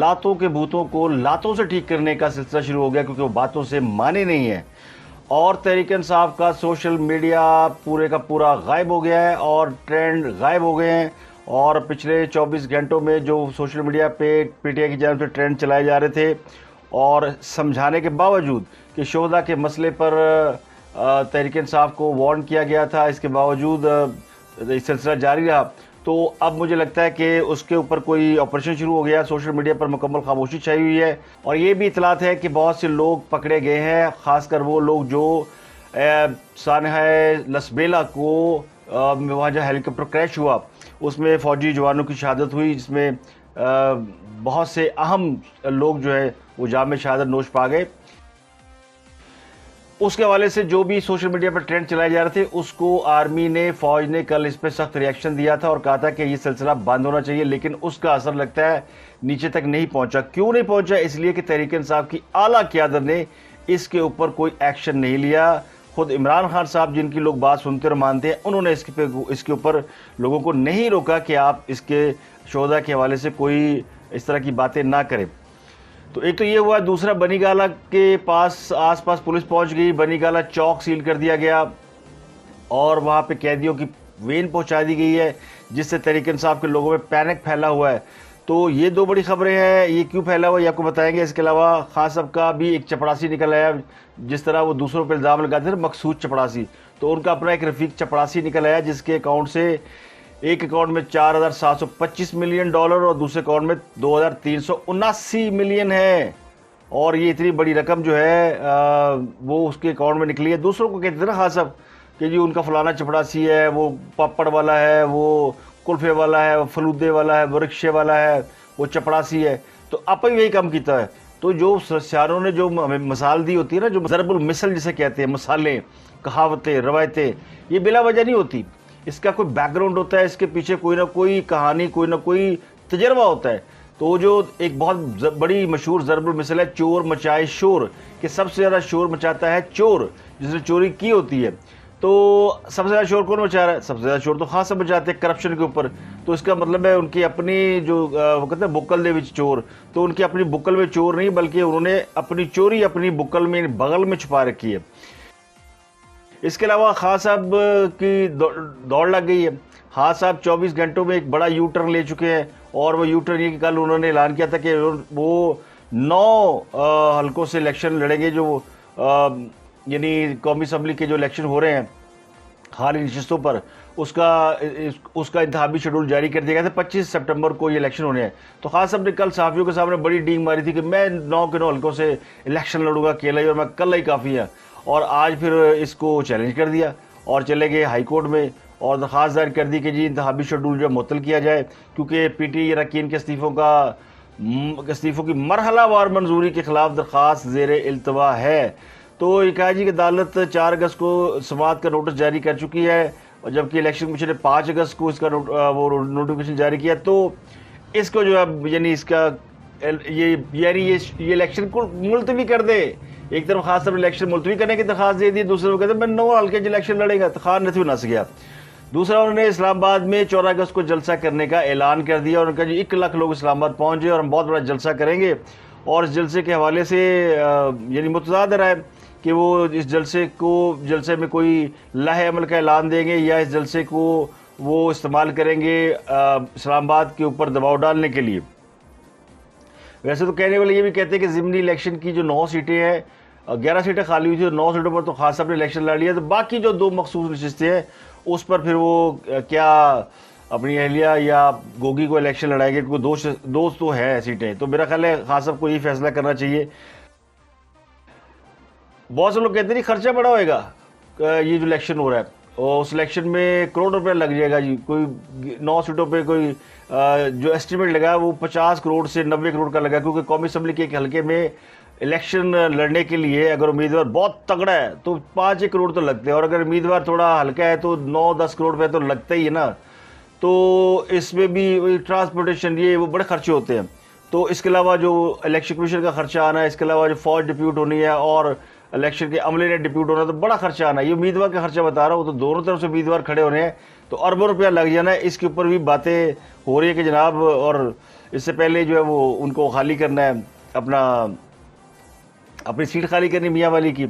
لاتوں کے بھوتوں کو لاتوں سے ٹھیک کرنے کا سلسلہ شروع ہو گیا، کیونکہ وہ باتوں سے مانے نہیں ہیں، اور تحریک انصاف کا سوشل میڈیا پورے کا پورا غائب ہو گیا ہے اور ٹرینڈ غائب ہو گئے ہیں. اور پچھلے 24 گھنٹوں میں جو سوشل میڈیا پہ پی ٹی آئی کی جانب سے ٹرینڈ چلائے جا رہے تھے، اور سمجھانے کے باوجود کہ شہداء کے مسئلے پر تحریک انصاف کو وارن کیا گیا تھا، اس کے باوجود یہ سلسلہ جاری رہا. تو اب مجھے لگتا ہے کہ اس کے اوپر کوئی آپریشن شروع ہو گیا. سوشل میڈیا پر مکمل خاموشی چھائی ہوئی ہے، اور یہ بھی اطلاعات ہے کہ بہت سے لوگ پکڑے گئے ہیں، خاص کر وہ لوگ جو سانحہ لسبیلا کو وہاں جو ہیلی کاپٹر کریش ہوا اس میں فوجی جوانوں کی شہادت ہوئی، جس میں بہت سے اہم لوگ جو ہے وہ جام شہادت نوش پا گئے. اس کے حوالے سے جو بھی سوشل میڈیا پر ٹرینڈ چلائے جا رہے تھے، اس کو آرمی نے، فوج نے کل اس پہ سخت ریئیکشن دیا تھا اور کہا تھا کہ یہ سلسلہ بند ہونا چاہیے، لیکن اس کا اثر لگتا ہے نیچے تک نہیں پہنچا. کیوں نہیں پہنچا؟ اس لیے کہ تحریک انصاف کی اعلیٰ قیادت نے اس کے اوپر کوئی ایکشن نہیں لیا. خود عمران خان صاحب، جن کی لوگ بات سنتے اور مانتے ہیں، انہوں نے اس کے اوپر لوگوں کو نہیں روکا کہ آپ اس کے شہداء کے حوالے سے کوئی اس طرح کی باتیں نہ کریں. تو ایک تو یہ ہوا. دوسرا، بنی گالہ کے آس پاس پولیس پہنچ گئی، بنی گالہ چوک سیل کر دیا گیا اور وہاں پہ قیدیوں کی وین پہنچا دی گئی ہے، جس سے تحریک انصاف کے لوگوں میں پینک پھیلا ہوا ہے. تو یہ دو بڑی خبریں ہیں. یہ کیوں پھیلا ہوا ہے یہ آپ کو بتائیں گے. اس کے علاوہ خان صاحب کا بھی ایک چپڑاسی نکل آیا، جس طرح وہ دوسروں پہ الزام لگاتے تھے مقصود چپڑاسی، تو ان کا اپنا ایک رفیق چپڑاسی نکل آیا، جس کے اکاؤنٹ سے ایک اکاؤنٹ میں $4,725 ملین اور دوسرے اکاؤنٹ میں $2,379 ملین ہے. اور یہ اتنی بڑی رقم جو ہے وہ اس کے اکاؤنٹ میں نکلی ہے. دوسروں کو کہتے تھے نا خان صاحب کہ جی ان کا فلانا چپڑاسی ہے، وہ پاپڑ والا ہے، وہ کلفے والا ہے، وہ فلودے والا ہے، وہ رکشے والا ہے، وہ چپڑاسی ہے. تو آپ ہی یہی کام کیتا ہے. تو جو سیاروں نے جو ہمیں مثال دی ہوتی ہے نا، جو ضرب المثل جسے کہتے ہیں، مثالیں، کہاوتیں، روایتیں، یہ بلا وجہ نہیں ہوتی. اس کا کوئی بیک گراؤنڈ ہوتا ہے، اس کے پیچھے کوئی نہ کوئی کہانی، کوئی نہ کوئی تجربہ ہوتا ہے. تو جو ایک بہت بڑی مشہور ضرب المثل ہے، چور مچائے شور، کہ سب سے زیادہ شور مچاتا ہے چور جس نے چوری کی ہوتی ہے. تو سب سے زیادہ شور کون مچا رہا ہے؟ سب سے زیادہ شور تو خاص سے مچاتے ہیں کرپشن کے اوپر. تو اس کا مطلب ہے ان کی اپنی جو وہ کہتے ہیں بکل دے وچ چور، تو ان کی اپنی بکل میں چور نہیں، بلکہ انہوں نے اپنی چوری اپنی بکل میں، بغل میں چھپا رکھی ہے. اس کے علاوہ خان صاحب کی دوڑ لگ گئی ہے. خان صاحب 24 گھنٹوں میں ایک بڑا یو ٹرن لے چکے ہیں، اور وہ یو ٹرن یہ کہ کل انہوں نے اعلان کیا تھا کہ وہ 9 حلقوں سے الیکشن لڑیں گے، جو یعنی قومی اسمبلی کے جو الیکشن ہو رہے ہیں خالی نشستوں پر، اس کا انتخابی شیڈول جاری کر دیا گیا تھا. 25 سپٹمبر کو یہ الیکشن ہونے ہیں. تو خان صاحب نے کل صحافیوں کے سامنے بڑی ڈینگ ماری تھی کہ میں 9 کے 9 حلقوں سے الیکشن لڑوں گا اکیلا ہی، اور میں کل ہی کافی ہے. اور آج پھر اس کو چیلنج کر دیا اور چلے گئے ہائی کورٹ میں اور درخواست دائر کر دی کہ جی انتخابی شیڈول جو معطل کیا جائے، کیونکہ پی ٹی آئی اراکین کے استعفوں کی مرحلہ وار منظوری کے خلاف درخواست زیر التوا ہے. تو یہ کہا جی کہ عدالت 4 اگست کو سماعت کا نوٹس جاری کر چکی ہے، اور جبکہ الیکشن کمیشن نے 5 اگست کو اس کا وہ نوٹیفکیشن جاری کیا. تو اس کو جو ہے یعنی اس کا یہ الیکشن کو ملتوی کر دے. ایک طرف خاص طور پر الیکشن ملتوی کرنے کی درخواست دے دی، دوسرے کو کہتے ہیں میں 9 حلقے جو الیکشن لڑے گا. تو خان نتوی نس گیا. دوسرا، انہوں نے اسلام آباد میں 14 اگست کو جلسہ کرنے کا اعلان کر دیا، اور انہوں نے کہا جی 1 لاکھ لوگ اسلام آباد پہنچ جائے اور ہم بہت بڑا جلسہ کریں گے. اور اس جلسے کے حوالے سے یعنی متضاد رائے کہ وہ اس جلسے میں کوئی لائحہ عمل کا اعلان دیں گے، یا اس جلسے کو وہ استعمال کریں گے اسلام آباد کے اوپر دباؤ ڈالنے کے لیے. ویسے تو کہنے والے یہ بھی کہتے ہیں کہ ضمنی الیکشن کی جو 9 سیٹیں ہیں، 11 سیٹیں خالی ہوئی تھی، 9 سیٹوں پر تو خان صاحب نے الیکشن لڑ لیا. تو باقی جو 2 مخصوص نشستیں ہیں اس پر پھر وہ کیا اپنی اہلیہ یا گوگی کو الیکشن لڑائے گے، کیونکہ 2 تو ہے سیٹیں. تو میرا خیال ہے خان صاحب کو یہ فیصلہ کرنا چاہیے. بہت سے لوگ کہتے ہیں خرچہ بڑا ہوئے گا یہ جو الیکشن ہو رہا ہے، اور اس الیکشن میں کروڑ روپے لگ جائے گا جی. کوئی 9 سیٹوں پہ کوئی جو ایسٹیمیٹ لگا وہ 50 کروڑ سے 90 کروڑ کا لگا، کیونکہ قومی اسمبلی کے ایک حلقے میں الیکشن لڑنے کے لیے اگر امیدوار بہت تگڑا ہے تو 5 کروڑ تو لگتے ہیں، اور اگر امیدوار تھوڑا ہلکا ہے تو 9-10 کروڑ پہ تو لگتا ہی ہے نا. تو اس میں بھی ٹرانسپورٹیشن یہ وہ بڑے خرچے ہوتے ہیں. تو اس کے علاوہ جو الیکشن کمیشن کا خرچہ آنا ہے، اس کے علاوہ جو فوج ڈپیوٹ ہونی ہے اور الیکشن کے عملے نے ڈپیوٹ ہونا، تو بڑا خرچہ آنا ہے. یہ امیدوار کا خرچہ بتا رہا ہوں، تو دونوں طرف سے امیدوار کھڑے ہونے ہیں. تو اربوں روپیہ لگ جانا ہے. اس کے اوپر بھی باتیں ہو رہی ہے کہ جناب، اور اس سے پہلے جو ہے وہ ان کو خالی کرنا ہے، اپنی سیٹ خالی کرنی میاں والی کی.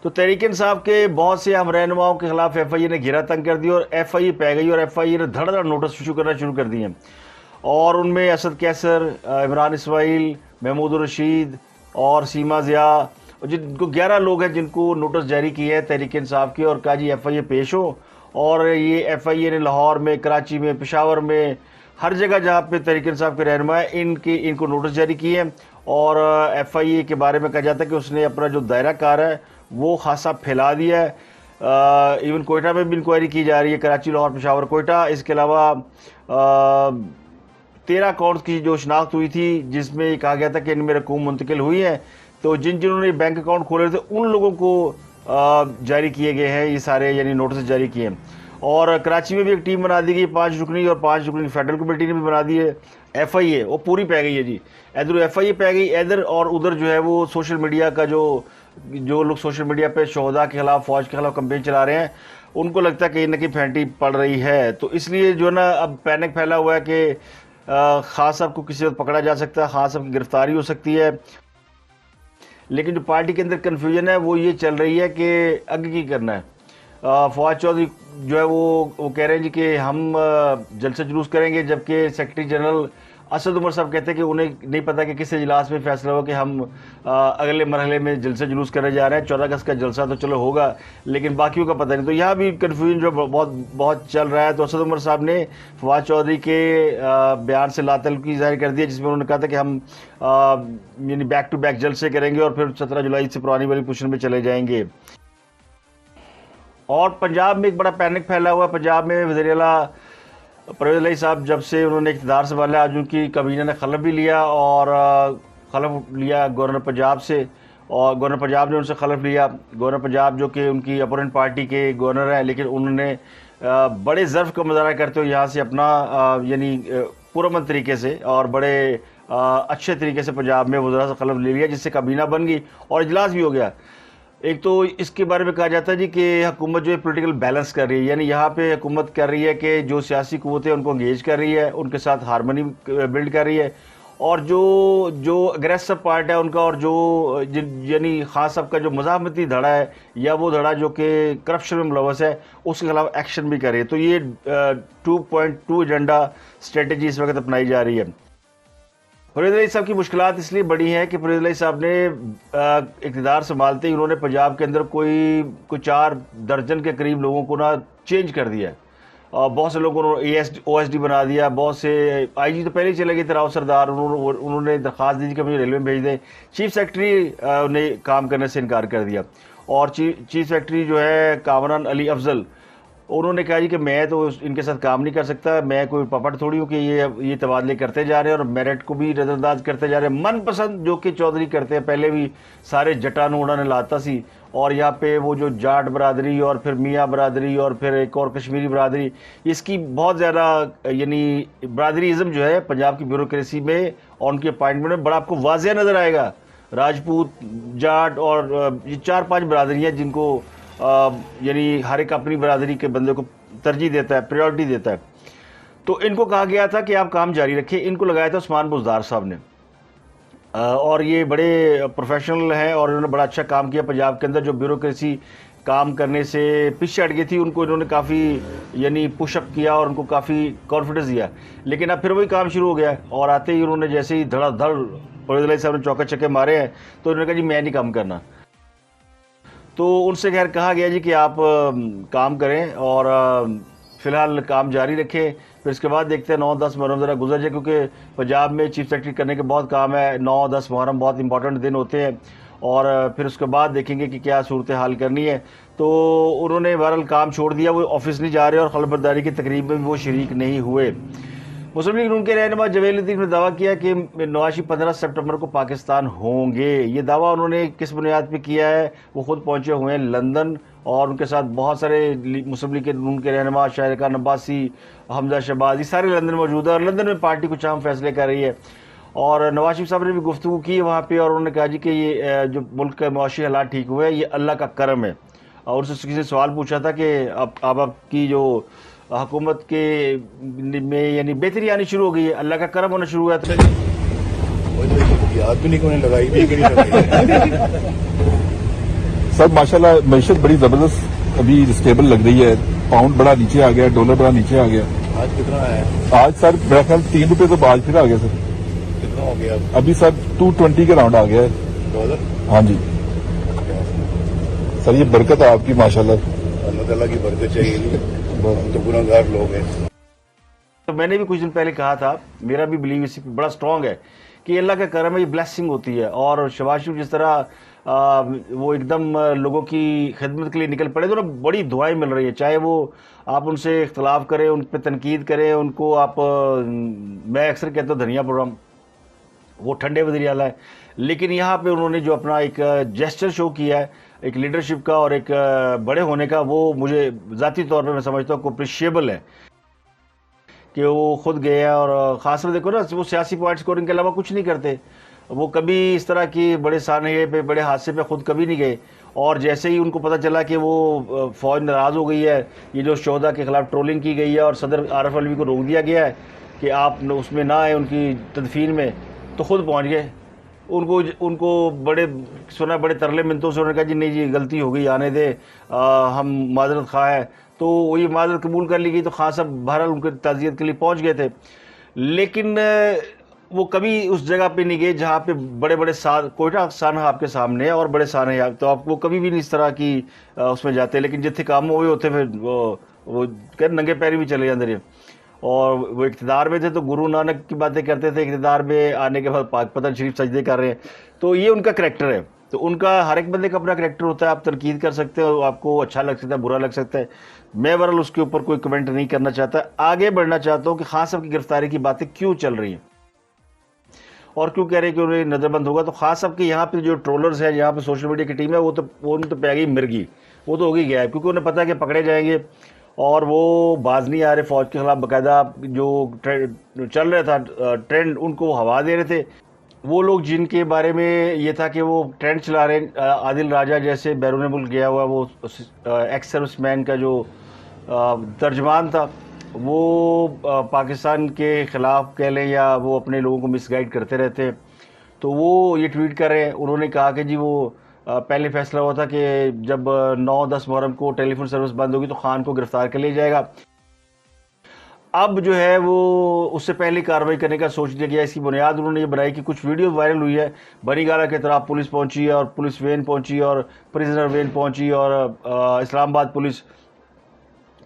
تو تحریک انصاف کے بہت سے اہم رہنماؤں کے خلاف ایف آئی اے نے گھیرا تنگ کر دیا، اور ایف آئی اے پہ گئی، اور ایف آئی اے نے دھڑ دھڑ نوٹس ایشو کرنا شروع کر دیے. اور ان میں اسد کیسر، عمران اسماعیل، محمود الرشید اور سیما ضیاء، جن کو 11 لوگ ہیں جن کو نوٹس جاری کیے ہیں تحریک انصاف کے، اور کہا جی ایف آئی اے پیش ہو. اور یہ ایف آئی اے نے لاہور میں، کراچی میں، پشاور میں، ہر جگہ جہاں پہ تحریک انصاف کے رہنما ہیں ان کو نوٹس جاری کیے ہیں. اور ایف آئی اے کے بارے میں کہا جاتا ہے کہ اس نے اپنا جو دائرہ کار ہے وہ خاصا پھیلا دیا ہے. ایون کوئٹہ میں بھی انکوائری کی جا رہی ہے، کراچی، لاہور، پشاور، کوئٹہ. اس کے علاوہ 13 اکاؤنٹس کی جو شناخت ہوئی تھی، جس میں یہ کہا گیا تھا کہ ان میں رقوم منتقل ہوئی ہیں. تو جنہوں نے بینک اکاؤنٹ کھولے تھے ان لوگوں کو جاری کیے گئے ہیں یہ سارے، یعنی نوٹس جاری کیے ہیں. اور کراچی میں بھی ایک ٹیم بنا دی گئی 5 رکنی، اور 5 رکنی فیڈرل کمیٹی نے بھی بنا دی ہے. ایف آئی اے وہ پوری پہ گئی ہے جی، ادھر ایف آئی اے پہ گئی ادھر، اور ادھر جو ہے وہ سوشل میڈیا کا جو لوگ سوشل میڈیا پہ شہداء کے خلاف، فوج کے خلاف کمپین چلا رہے ہیں، ان کو لگتا ہے کہ ان کی پھینٹی پڑ رہی ہے. تو اس لیے جو ہے نا اب پینک پھیلا ہوا ہے کہ خان صاحب کو کسی وقت پکڑا جا سکتا ہے، خان صاحب کی گرفتاری ہو سکتی ہے. لیکن جو پارٹی کے اندر کنفیوژن ہے وہ یہ چل رہی ہے کہ آگے کی کرنا ہے. فواد چودھری جو ہے وہ کہہ رہے ہیں جی کہ ہم جلسہ جلوس کریں گے، جبکہ سیکرٹری جنرل اسد عمر صاحب کہتے ہیں کہ انہیں نہیں پتا کہ کس اجلاس میں فیصلہ ہوا کہ ہم اگلے مرحلے میں جلسہ جلوس کرنے جا رہے ہیں. 14 اگست کا جلسہ تو چلو ہوگا، لیکن باقیوں کا پتہ نہیں. تو یہاں بھی کنفیوژن جو بہت چل رہا ہے. تو اسد عمر صاحب نے فواد چودھری کے بیان سے لا تعلقی ظاہر کر دیا، جس میں انہوں نے کہا تھا کہ ہم یعنی بیک ٹو بیک جلسے کریں گے، اور پھر 17 جولائی سے پرانی والی پوزیشن میں چلے جائیں گے. اور پنجاب میں ایک بڑا پینک پھیلا ہوا ہے. پنجاب میں وزیر اعلیٰ پرویز الہی صاحب جب سے انہوں نے اقتدار سنبھالا، آج ان کی کابینہ نے خلف بھی لیا، اور خلف لیا گورنر پنجاب سے، اور گورنر پنجاب نے ان سے خلف لیا. گورنر پنجاب جو کہ ان کی اپوننٹ پارٹی کے گورنر ہیں، لیکن انہوں نے بڑے ظرف کا مظاہرہ کرتے ہوئے یہاں سے اپنا یعنی پرامن طریقے سے اور بڑے اچھے طریقے سے پنجاب میں وزراء سے خلف لے لیا، جس سے کابینہ بن گئی اور اجلاس بھی ہو گیا. ایک تو اس کے بارے میں کہا جاتا ہے جی کہ حکومت جو ہے پولیٹیکل بیلنس کر رہی ہے، یعنی یہاں پہ حکومت کر رہی ہے کہ جو سیاسی قوتیں ان کو انگیج کر رہی ہے، ان کے ساتھ ہارمنی بلڈ کر رہی ہے، اور جو اگریسو پارٹ ہے ان کا، اور جو یعنی خان صاحب کا جو مزاحمتی دھڑا ہے، یا وہ دھڑا جو کہ کرپشن میں ملوث ہے، اس کے خلاف ایکشن بھی کر رہی ہے. تو یہ 2.2 ایجنڈا اسٹریٹجی اس وقت اپنائی جا رہی ہے. فرید الہی صاحب کی مشکلات اس لیے بڑی ہیں کہ فرید الہی صاحب نے اقتدار سنبھالتے ہی انہوں نے پنجاب کے اندر کوئی 4 درجن کے قریب لوگوں کو نا چینج کر دیا ہے. بہت سے لوگوں کو او ایس ڈی بنا دیا، بہت سے آئی جی تو پہلے ہی چلے گئے تھے راؤ سردار، انہوں نے درخواست دی کہ مجھے ریلوے میں بھیج دیں. چیف سیکرٹری نے کام کرنے سے انکار کر دیا، اور چیف سیکرٹری جو ہے کامران علی افضل، انہوں نے کہا جی کہ میں تو ان کے ساتھ کام نہیں کر سکتا، میں کوئی پپٹ تھوڑی ہوں کہ یہ تبادلے کرتے جا رہے ہیں اور میرٹ کو بھی نظر انداز کرتے جا رہے ہیں. من پسند جو کہ چودھری کرتے ہیں، پہلے بھی سارے جٹانو انہوں نے لاتا سی، اور یہاں پہ وہ جو جاٹ برادری اور پھر میاں برادری اور پھر ایک اور کشمیری برادری، اس کی بہت زیادہ یعنی برادری ازم جو ہے پنجاب کی بیوروکریسی میں اور ان کے اپائنٹمنٹ میں بڑا آپ کو واضح نظر آئے گا. راجپوت، جاٹ اور یہ 4-5 برادریاں جن کو یعنی ہر ایک اپنی برادری کے بندے کو ترجیح دیتا ہے، پریورٹی دیتا ہے. تو ان کو کہا گیا تھا کہ آپ کام جاری رکھیں. ان کو لگایا تھا عثمان بزدار صاحب نے، اور یہ بڑے پروفیشنل ہیں اور انہوں نے بڑا اچھا کام کیا پنجاب کے اندر. جو بیوروکریسی کام کرنے سے پیچھے ہٹ گئی تھی، ان کو انہوں نے کافی یعنی پش اپ کیا اور ان کو کافی کانفیڈنس دیا. لیکن اب پھر وہی کام شروع ہو گیا، اور آتے ہی انہوں نے جیسے ہی دھڑا دھڑ فرید الہی صاحب نے چوکے چکے مارے ہیں، تو انہوں نے کہا جی میں نہیں کام کرنا. تو ان سے خیر کہا گیا جی کہ آپ کام کریں اور فی الحال کام جاری رکھیں. پھر اس کے بعد دیکھتے ہیں 9-10 محرم ذرا گزر جائے، کیونکہ پنجاب میں چیف سیکرٹری کرنے کے بہت کام ہے. 9-10 محرم بہت امپورٹنٹ دن ہوتے ہیں، اور پھر اس کے بعد دیکھیں گے کہ کیا صورتحال کرنی ہے. تو انہوں نے بہرحال کام چھوڑ دیا، وہ آفس نہیں جا رہے، اور خلف برداری کی تقریب میں بھی وہ شریک نہیں ہوئے. مسلم لیگ نون کے رہنما جویل لطیف نے دعویٰ کیا کہ نواز شریف 15 سپٹمبر کو پاکستان ہوں گے. یہ دعویٰ انہوں نے کس بنیاد پہ کیا ہے؟ وہ خود پہنچے ہوئے ہیں لندن، اور ان کے ساتھ بہت سارے مسلم لیگ نون کے رہنما، شاہر خان عباسی، حمزہ شہباز، یہ سارے لندن موجود ہیں، اور لندن میں پارٹی کچھ اہم فیصلے کر رہی ہے. اور نواز شریف صاحب نے بھی گفتگو کی وہاں پہ، اور انہوں نے کہا جی کہ یہ جو ملک کے معاشی حالات ٹھیک ہوئے ہیں، یہ اللہ کا کرم ہے. اور ان سے کسی نے سوال پوچھا تھا کہ اب آپ کی جو حکومت کے میں یعنی بہتری آنی شروع ہو گئی ہے, اللہ کا کرم ہونا شروع ہوا ہے. یاد بھی نہیں کہ انہیں لگائی بھی کہ نہیں لگائی. سر ماشاءاللہ معیشت بڑی زبردست ابھی اسٹیبل لگ رہی ہے. پاؤنڈ بڑا نیچے آ گیا, ڈالر بڑا نیچے آ گیا. آج کتنا ہے؟ آج سر میرا خیال 3 روپے تو آج پھر آ گیا سر. کتنا ہو گیا ابھی سر 220 کے راؤنڈ آ گیا ہے ڈالر؟ ہاں جی سر, یہ برکت ہے آپ کی ماشاءاللہ. اللہ تعالیٰ کی برکت چاہیے. نہیں ہم تو گناہ گار لوگ ہیں. تو میں نے بھی کچھ دن پہلے کہا تھا, میرا بھی بلیو اسی پہ بڑا اسٹرانگ ہے کہ اللہ کا کرم ہے, یہ بلیسنگ ہوتی ہے. اور شہباز شریف جس طرح وہ ایک دم لوگوں کی خدمت کے لیے نکل پڑے تو بڑی دعائیں مل رہی ہیں. چاہے وہ آپ ان سے اختلاف کریں, ان پہ تنقید کریں, ان کو آپ میں اکثر کہتا ہوں دھنیا پروگرام, وہ ٹھنڈے وزیر اعلیٰ ہے, لیکن یہاں پہ انہوں نے جو اپنا ایک جیسچر شو کیا ہے ایک لیڈرشپ کا اور ایک بڑے ہونے کا, وہ مجھے ذاتی طور پہ میں سمجھتا ہوں کہ اپریشیبل ہے کہ وہ خود گئے ہیں. اور خاص طور دیکھو نا, وہ سیاسی پوائنٹ اسکورنگ کے علاوہ کچھ نہیں کرتے. وہ کبھی اس طرح کی بڑے سانحے پہ بڑے حادثے پہ خود کبھی نہیں گئے. اور جیسے ہی ان کو پتہ چلا کہ وہ فوج ناراض ہو گئی ہے, یہ جو شہداء کے خلاف ٹرولنگ کی گئی ہے اور صدر عارف الوی کو روک دیا گیا ہے کہ آپ اس میں نہ آئے ان کی تدفین میں, تو خود پہنچ گئے. ان کو بڑے سنا, بڑے ترلے منتوں سے انہوں نے کہا جی نہیں جی غلطی ہو گئی, آنے دے, ہم معذرت خواہ ہے. تو وہ یہ معذرت قبول کر لی گئی. تو خان صاحب بہرحال ان کے تعزیت کے لیے پہنچ گئے تھے, لیکن وہ کبھی اس جگہ پہ نہیں گئے جہاں پہ بڑے بڑے کوئٹہ سانحہ آپ کے سامنے ہے اور بڑے سانحے, تو آپ وہ کبھی بھی نہیں اس طرح کی اس میں جاتے. لیکن جتنے کام ہوئے ہوتے پھر وہ ننگے پیری بھی چلے جاتے رہے. اور وہ اقتدار میں تھے تو گرو نانک کی باتیں کرتے تھے, اقتدار میں آنے کے بعد پاک پتن شریف سجدے کر رہے ہیں. تو یہ ان کا کریکٹر ہے. تو ان کا ہر ایک بندے کا اپنا کریکٹر ہوتا ہے. آپ تنقید کر سکتے ہو, آپ کو اچھا لگ سکتا ہے, برا لگ سکتا ہے. میں بہرحال اس کے اوپر کوئی کمنٹ نہیں کرنا چاہتا. آگے بڑھنا چاہتا ہوں کہ خان صاحب کی گرفتاری کی باتیں کیوں چل رہی ہیں اور کیوں کہہ رہے ہیں کہ انہیں نظر بند ہوگا. تو خان صاحب کے یہاں پہ جو ٹرولرز ہیں, یہاں پہ سوشل میڈیا کی ٹیم ہے, وہ تو پہ گئی مرگی, وہ تو ہو گئی گیا ہے, کیونکہ انہیں پتا ہے کہ پکڑے جائیں گے اور وہ باز نہیں آ رہے. فوج کے خلاف باقاعدہ جو چل رہا تھا ٹرینڈ, ان کو وہ ہوا دے رہے تھے. وہ لوگ جن کے بارے میں یہ تھا کہ وہ ٹرینڈ چلا رہے ہیں, عادل راجہ جیسے بیرون ملک گیا ہوا وہ ایکس سروس مین کا جو ترجمان تھا, وہ پاکستان کے خلاف کہہ لیں یا وہ اپنے لوگوں کو مس گائیڈ کرتے رہتے ہیں. تو وہ یہ ٹویٹ کر رہے ہیں. انہوں نے کہا کہ جی وہ پہلے فیصلہ ہوا تھا کہ جب 9-10 محرم کو ٹیلی فون سروس بند ہوگی تو خان کو گرفتار کر لیا جائے گا. اب جو ہے وہ اس سے پہلے کارروائی کرنے کا سوچ لیا گیا. اس کی بنیاد انہوں نے یہ بنائی کہ کچھ ویڈیوز وائرل ہوئی ہے, بنی گالہ کے طرف پولیس پہنچی اور پولیس وین پہنچی اور پریزنر وین پہنچی اور اسلام آباد پولیس,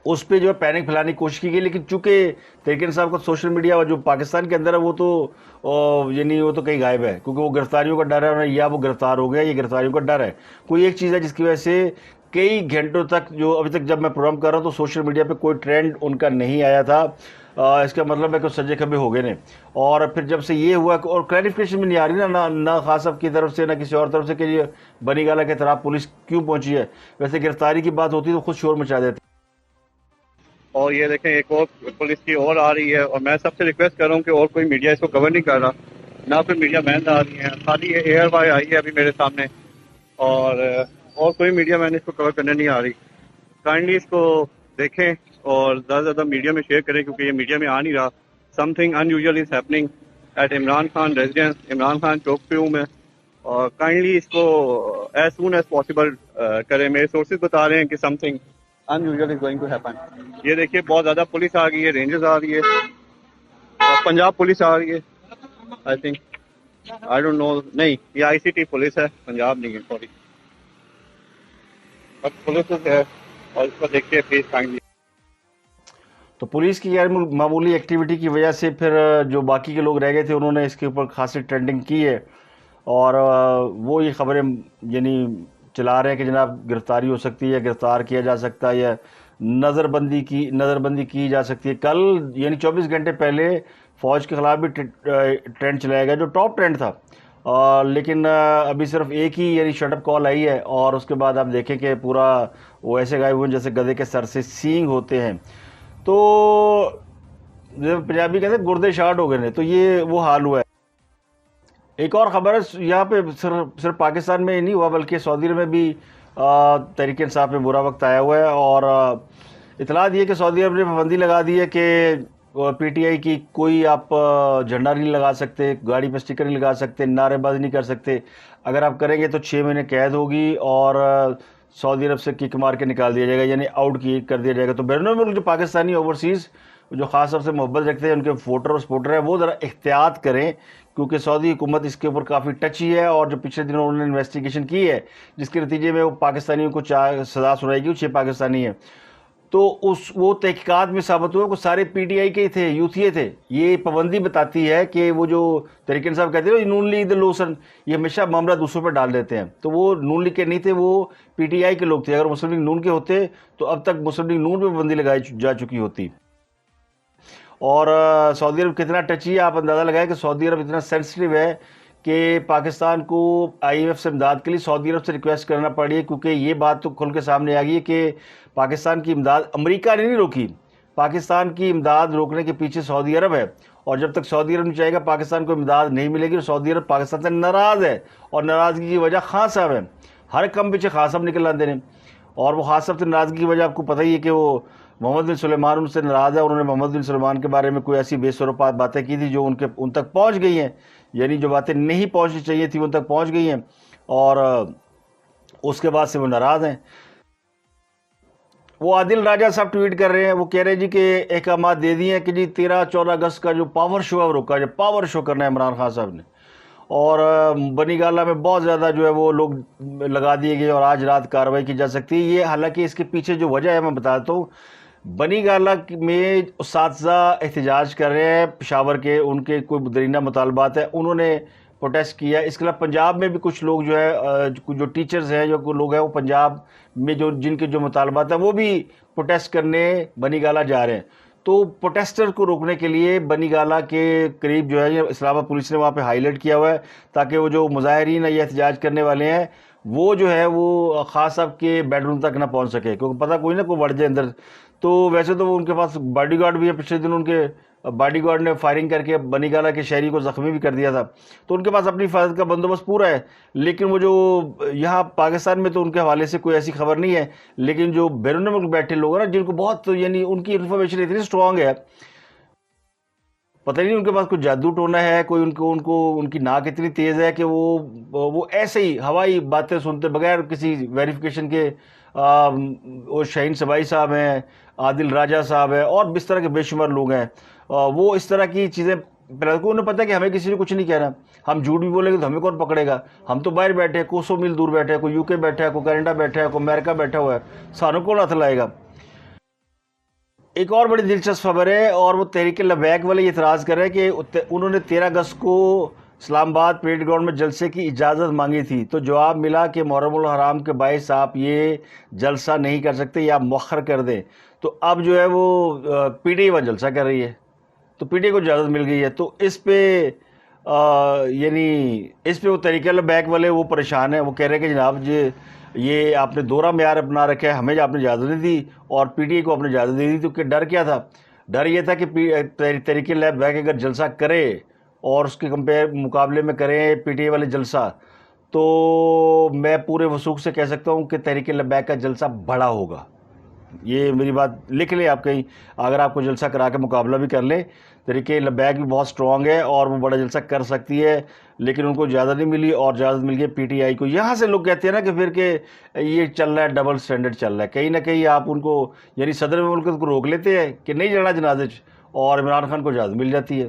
اس پہ جو ہے پینک پھیلانے کی کوشش کی گئی. لیکن چونکہ تحریک انصاف کا سوشل میڈیا جو پاکستان کے اندر ہے وہ تو یعنی وہ تو کہیں غائب ہے, کیونکہ وہ گرفتاریوں کا ڈر ہے, یا وہ گرفتار ہو گیا, یہ گرفتاریوں کا ڈر ہے. کوئی ایک چیز ہے جس کی وجہ سے کئی گھنٹوں تک, جو ابھی تک جب میں پروگرام کر رہا ہوں تو سوشل میڈیا پہ کوئی ٹرینڈ ان کا نہیں آیا تھا. اس کا مطلب ہے کہ سجے کھبے ہو گئے نے. اور پھر جب سے یہ ہوا اور کلیریفیکیشن میں نہیں آ رہی نہ خان صاحب کی طرف سے نہ کسی اور طرف سے کہ یہ بنی گالہ کے طرف پولیس کیوں پہنچی ہے. ویسے گرفتاری کی بات ہوتی تو خود شور مچا دیتے. اور یہ دیکھیں ایک اور پولیس کی اور آ رہی ہے, اور میں سب سے ریکویسٹ کر رہا ہوں کہ اور کوئی میڈیا اس کو کور نہیں کر رہا, نہ کوئی میڈیا مین آ رہی ہے, خالی ایئر بائی آئی ہے ابھی میرے سامنے, اور کوئی میڈیا مین اس کو کور کرنے نہیں آ رہی. کائنڈلی اس کو دیکھیں اور زیادہ سے زیادہ میڈیا میں شیئر کریں, کیونکہ یہ میڈیا میں آ نہیں رہا. Something unusual is happening at Imran Khan residence, Imran Khan chowk پیو میں, اور کائنڈلی اس کو ایز سون ایز پاسبل کریں. میرے سورسز بتا رہے ہیں کہ something unusual is going to happen. یہ دیکھیے بہت زیادہ پولیس آ گئی ہے, رینجرز آ رہی ہے, اور پنجاب پولیس آ رہی ہے. I think, I don't know, نہیں یہ آئی سی ٹی پولیس ہے, پنجاب نہیں ہے, سوری, بٹ پولیس ہے. اور اس کو دیکھیے پلیز کائنڈلی. تو پولیس کی غیر معمولی ایکٹیویٹی کی وجہ سے پھر جو باقی کے لوگ رہ گئے تھے انہوں نے اس کے اوپر خاصی ٹرینڈنگ کی ہے, اور وہ یہ خبریں یعنی چلا رہے ہیں کہ جناب گرفتاری ہو سکتی ہے, گرفتار کیا جا سکتا ہے, یا نظر بندی کی جا سکتی ہے. کل یعنی 24 گھنٹے پہلے فوج کے خلاف بھی ٹرینڈ چلایا گیا جو ٹاپ ٹرینڈ تھا, لیکن ابھی صرف ایک ہی یعنی شٹ اپ کال آئی ہے, اور اس کے بعد آپ دیکھیں کہ پورا وہ ایسے غائب ہوئے جیسے گدھے کے سر سے سینگ ہوتے ہیں. تو پنجابی کہتے ہیں گردے شارٹ ہو گئے نے, تو یہ وہ حال ہوا ہے. ایک اور خبر ہے یہاں پہ صرف پاکستان میں ہی نہیں ہوا بلکہ سعودی عرب میں بھی تحریک انصاف میں برا وقت آیا ہوا ہے, اور اطلاع دی ہے کہ سعودی عرب نے پابندی لگا دی ہے کہ پی ٹی آئی کی کوئی آپ جھنڈا نہیں لگا سکتے, گاڑی پہ اسٹیکر نہیں لگا سکتے, نعرے بازی نہیں کر سکتے. اگر آپ کریں گے تو 6 مہینے قید ہوگی اور سعودی عرب سے کک مار کے نکال دیا جائے گا, یعنی آؤٹ کر دیا جائے گا. تو بیرون ملک جو پاکستانی اوورسیز جو خاص طور سے محبت رکھتے ہیں, ان کے ووٹر اور سپورٹر ہیں, وہ ذرا احتیاط کریں, کیونکہ سعودی حکومت اس کے اوپر کافی ٹچی ہے. اور جو پچھلے دنوں انہوں نے انویسٹیگیشن کی ہے جس کے نتیجے میں وہ پاکستانیوں کو سزا سنائی گئی, 6 پاکستانی ہیں, تو وہ تحقیقات میں ثابت ہوا کہ سارے پی ٹی آئی کے تھے, یوتھیے تھے. یہ پابندی بتاتی ہے کہ وہ جو طریق انصاف کہتے ہیں نون لیگ لوسن, یہ ہمیشہ معاملہ دوسروں پہ ڈال دیتے ہیں. تو وہ نون لیگ کے نہیں تھے, وہ پی ٹی آئی کے لوگ تھے. اگر مسلم لیگ نون کے ہوتے تو اب تک مسلم لیگ نون پہ پابندی لگائی جا چکی ہوتی. اور سعودی عرب کتنا ٹچی ہے, آپ اندازہ لگائیں کہ سعودی عرب اتنا سینسٹیو ہے کہ پاکستان کو آئی ایم ایف سے امداد کے لیے سعودی عرب سے ریکویسٹ کرنا پڑی ہے, کیونکہ یہ بات تو کھل کے سامنے آ گئی ہے کہ پاکستان کی امداد امریکہ نے نہیں روکی. پاکستان کی امداد روکنے کے پیچھے سعودی عرب ہے, اور جب تک سعودی عرب نہیں چاہے گا پاکستان کو امداد نہیں ملے گی. اور سعودی عرب پاکستان سے ناراض ہے, اور ناراضگی کی وجہ خان صاحب ہے. ہر کم پیچھے خان صاحب نکل آتے ہیں, اور وہ خان صاحب سے ناراضگی کی وجہ آپ کو پتہ ہی ہے کہ وہ محمد بن سلیمان ان سے ناراض ہے, اور انہوں نے محمد بن سلیمان کے بارے میں کوئی ایسی بے سروپات باتیں کی تھی جو ان تک پہنچ گئی ہیں, یعنی جو باتیں نہیں پہنچنی چاہیے تھی ان تک پہنچ گئی ہیں, اور اس کے بعد سے وہ ناراض ہیں. وہ عادل راجہ صاحب ٹویٹ کر رہے ہیں, وہ کہہ رہے ہیں جی کہ احکامات دے دیے ہیں کہ جی 13-14 اگست کا جو پاور شو ہے وہ روکا جائے. پاور شو کرنا ہے عمران خان صاحب نے, اور بنی گالہ میں بہت زیادہ جو ہے وہ لوگ لگا دیے گئے, اور آج رات کارروائی کی جا سکتی ہے. یہ حالانکہ اس کے پیچھے جو وجہ ہے میں بتاتا ہوں. بنی گالہ میں اساتذہ احتجاج کر رہے ہیں پشاور کے, ان کے کوئی درینہ مطالبات ہیں, انہوں نے پروٹیسٹ کیا. اس کے علاوہ پنجاب میں بھی کچھ لوگ جو ہے جو ٹیچرز ہیں, جو لوگ ہیں وہ پنجاب میں جو جن کے جو مطالبات ہیں وہ بھی پروٹیسٹ کرنے بنی گالہ جا رہے ہیں. تو پروٹیسٹر کو روکنے کے لیے بنی گالہ کے قریب جو ہے اسلام آباد پولیس نے وہاں پہ ہائی لائٹ کیا ہوا ہے, تاکہ وہ جو مظاہرین یا احتجاج کرنے والے ہیں وہ جو ہے وہ خاص صاحب کے بیڈ روم تک نہ پہنچ سکے, کیونکہ پتہ کوئی نہ کوئی بڑھ جائے اندر. تو ویسے تو ان کے پاس باڈی گارڈ بھی ہے, پچھلے دن ان کے باڈی گارڈ نے فائرنگ کر کے بنی گالہ کے شہری کو زخمی بھی کر دیا تھا. تو ان کے پاس اپنی حفاظت کا بندوبست پورا ہے. لیکن وہ جو یہاں پاکستان میں تو ان کے حوالے سے کوئی ایسی خبر نہیں ہے, لیکن جو بیرون ملک بیٹھے لوگ ہیں نا, جن کو بہت یعنی ان کی انفارمیشن اتنی اسٹرانگ ہے, پتہ نہیں ان کے پاس کوئی جادو ٹونا ہے, کوئی ان کی ناک اتنی تیز ہے کہ وہ ایسے ہی ہوائی باتیں سنتے بغیر کسی ویریفیکیشن کے. وہ شاہین سبائی صاحب ہیں, عادل راجہ صاحب ہیں, اور اس طرح کے بے شمار لوگ ہیں, وہ اس طرح کی چیزیں کو انہیں پتہ ہے کہ ہمیں کسی نے کچھ نہیں کہنا. ہم جھوٹ بھی بولیں گے تو ہمیں کون پکڑے گا, ہم تو باہر بیٹھے ہیں, کوسوں میل دور بیٹھے ہیں, کوئی یو کے بیٹھا ہے, کوئی کینیڈا بیٹھا ہے, کوئی امریکہ بیٹھا ہوا ہے, سانوں کون ہاتھ لائے گا. ایک اور بڑی دلچسپ خبر ہے, اور وہ تحریک لبیک والے یہ اعتراض کر رہے ہیں کہ انہوں نے 13 اگست کو اسلام آباد پریڈ گراؤنڈ میں جلسے کی اجازت مانگی تھی, تو جواب ملا کہ محرم الحرام کے باعث آپ یہ جلسہ نہیں کر سکتے, یا آپ مؤخر کر دیں. تو اب جو ہے وہ پی ٹی آئی وہاں جلسہ کر رہی ہے, تو پی ٹی آئی کو اجازت مل گئی ہے. تو اس پہ یعنی اس پہ وہ تحریک لبیک والے وہ پریشان ہیں, وہ کہہ رہے ہیں کہ جناب یہ آپ نے دوہرا معیار اپنا رکھا ہے, ہمیں آپ نے اجازت نہیں دی اور پی ٹی آئی کو آپ نے اجازت نہیں دی. تو کہ ڈر کیا تھا؟ ڈر یہ تھا کہ تحریک لبیک اگر جلسہ کرے اور اس کے مقابلے میں کریں پی ٹی آئی والے جلسہ, تو میں پورے وثوق سے کہہ سکتا ہوں کہ تحریک لبیک کا جلسہ بڑا ہوگا. یہ میری بات لکھ لیں آپ کہیں, اگر آپ کو جلسہ کرا کے مقابلہ بھی کر لیں. تحریک لبیک بھی بہت سٹرونگ ہے اور وہ بڑا جلسہ کر سکتی ہے, لیکن ان کو اجازت نہیں ملی, اور اجازت مل گئی پی ٹی آئی کو. یہاں سے لوگ کہتے ہیں نا کہ پھر کہ یہ چل رہا ہے, ڈبل سٹینڈرڈ چل رہا ہے. کہیں نہ کہیں آپ ان کو یعنی صدر مملکت کو روک لیتے ہیں کہ نہیں جڑا جنازے, اور عمران خان کو اجازت مل جاتی ہے.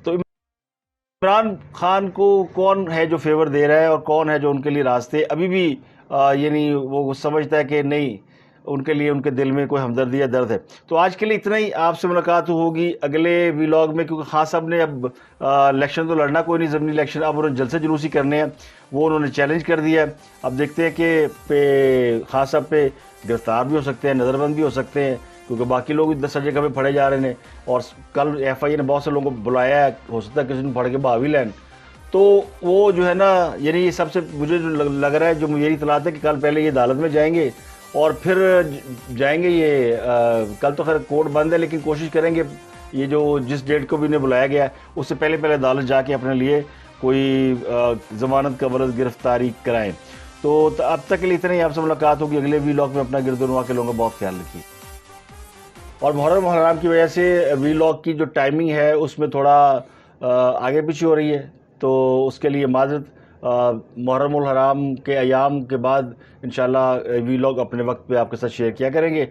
تو عمران خان کو کون ہے جو فیور دے رہا ہے, اور کون ہے جو ان کے لیے راستے ابھی بھی یعنی وہ سمجھتا ہے کہ نہیں, ان کے لیے ان کے دل میں کوئی ہمدردی یا درد ہے. تو آج کے لیے اتنا ہی. آپ سے ملاقات ہوگی اگلے ویلاگ میں, کیونکہ خان صاحب نے اب الیکشن تو لڑنا کوئی نہیں, ضمنی الیکشن, اب انہوں نے جلسے جلوسی کرنے ہیں, وہ انہوں نے چیلنج کر دیا ہے. اب دیکھتے ہیں کہ خان صاحب پہ گرفتار بھی ہو سکتے ہیں, نظر بند بھی ہو سکتے ہیں, کیونکہ باقی لوگ بھی 10 جگہ پہ پھڑے جا رہے ہیں. اور کل ایف آئی اے نے بہت سے لوگوں کو بلایا ہے, ہو سکتا ہے کسی نے پھڑ کے بھاوی لین. تو وہ جو ہے نا, یعنی یہ سب سے مجھے جو لگ رہا ہے, جو میری اطلاعات ہے کہ کل پہلے یہ عدالت میں جائیں گے, اور پھر جائیں گے یہ کل تو خیر کورٹ بند ہے, لیکن کوشش کریں گے یہ جو جس ڈیٹ کو بھی انہیں بلایا گیا ہے اس سے پہلے عدالت جا کے اپنے لیے کوئی ضمانت کا ورز گرفتاری کرائیں. تو اب تک کے لیے اتنا ہی. آپ سے ملاقات ہوگی اگلے ویلاگ میں. اپنا گرد و نواح کے لوگوں کا بہت خیال رکھیے. اور محرم الحرام کی وجہ سے ویلاگ کی جو ٹائمنگ ہے اس میں تھوڑا آگے پیچھے ہو رہی ہے، تو اس کے لیے معذرت. محرم الحرام کے ایام کے بعد انشاءاللہ ویلاگ اپنے وقت پہ آپ کے ساتھ شیئر کیا کریں گے.